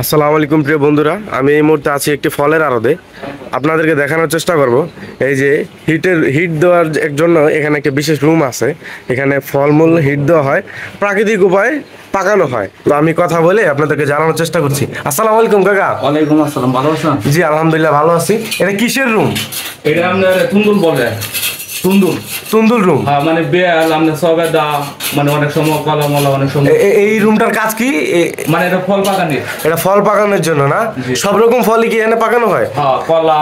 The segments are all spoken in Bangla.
আসসালামু আলাইকুম প্রিয় বন্ধুরা, আমি এই মুহূর্তে আছি একটি ফলের আড়তে। আপনাদেরকে দেখানোর চেষ্টা করব এই যে হিট দেওয়ার জন্য এখানে একটা বিশেষ রুম আছে। এখানে ফলমূল হিট দেওয়া হয়, প্রাকৃতিক উপায়ে পাকানো হয়। তো আমি কথা বলে আপনাদেরকে জানানোর চেষ্টা করছি। আসসালামু আলাইকুম কাকা। ওয়ালাইকুম আসসালাম, ভালো আছেন? জি আলহামদুলিল্লাহ ভালো আছি। এটা কিসের রুম? এটা আপনার তুন্দুল বলে। তুন্দুল রুম, মানে বেল আপনার সবেদা, মানে অনেক সময় কলা মলা অনেক সময়। এই রুমটার কাজ কি? মানে এটা ফল পাকানির। এটা ফল পাকানোর জন্য না? সব রকম ফলই কি এখানে পাকানো হয়? হ্যাঁ, কলা।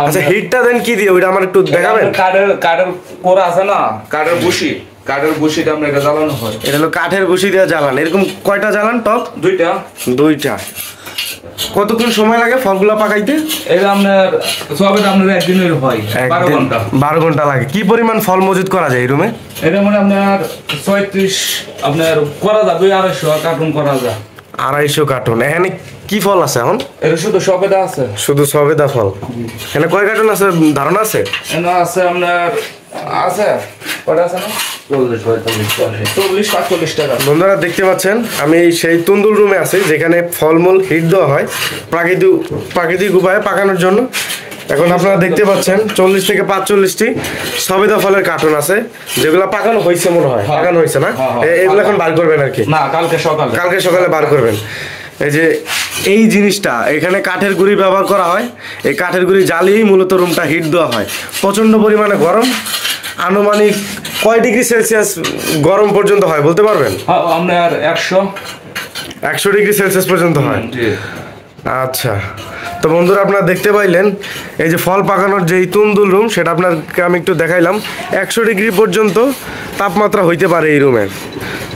আচ্ছা, হিটটা দেন কি দিয়ে ওইটা আমার একটু দেখাবেন? কাঠের কোরা আছে না, কাঠের বুশিটা আমরা এটা জ্বালানো হয়। এটা হলো কাঠের বসি দিয়ে জ্বালান। এরকম কয়টা জ্বালান টপ? দুইটা। কতক্ষণ সময় লাগে ফলগুলো পাকাইতে? এটা আপনার সবেদা আপনার একদিনের হয় 12 ঘন্টা। 12 ঘন্টা লাগে। কি পরিমাণ ফল মজুত করা যায় এই রুমে? এটা মানে আপনার 36 আপনার করা যায়, 200-250 কার্টুন করা যায়। 250 কার্টুন। এখানে কি ফল আছে এখন? এটা শুধু সবেদা আছে। শুধু সবেদা ফল। এখানে কয় কার্টুন আছে ধারণা আছে? এখানে আছে আপনার আছে কয়টা আছে না, 40-45 টাকা। বন্ধুরা দেখতে পাচ্ছেন আমি সেই তুন্দুল রুমে আছি, যেখানে ফলমূল হিট দেওয়া হয় প্রাকৃতিক উপায়ে পাকানোর জন্য। এখন আপনারা দেখতে পাচ্ছেন 40 থেকে 45টি সবেদা ফলের কার্টুন আছে, যেগুলো পাকানো হয়েছে মনে হয়। পাকানো হয়েছে না? এগুলো এখন বার করবেন আর কি? না, কালকে সকালে বার করবেন। এই যে এই জিনিসটা, এখানে কাঠের গুঁড়ি ব্যবহার করা হয়। এই কাঠের গুঁড়ি জ্বালিয়েই মূলত রুমটা হিট দেওয়া হয়। প্রচণ্ড পরিমাণে গরম। আনুমানিক কয় ডিগ্রি সেলসিয়াস গরম পর্যন্ত হয় বলতে পারবেন? আপনার 100 ডিগ্রি সেলসিয়াস পর্যন্ত হয়। আচ্ছা, তো বন্ধুরা আপনারা দেখতে পাইলেন এই যে ফল পাকানোর যে তুন্দুল রুম, সেটা আপনাকে আমি একটু দেখাইলাম। 100 ডিগ্রি পর্যন্ত তাপমাত্রা হইতে পারে এই রুমে।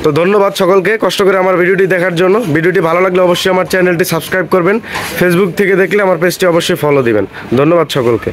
তো ধন্যবাদ সকলকে কষ্ট করে আমার ভিডিওটি দেখার জন্য। ভিডিওটি ভালো লাগলে অবশ্যই আমার চ্যানেলটি সাবস্ক্রাইব করবেন। ফেসবুক থেকে দেখলে আমার পেজটি অবশ্যই ফলো দিবেন। ধন্যবাদ সকলকে।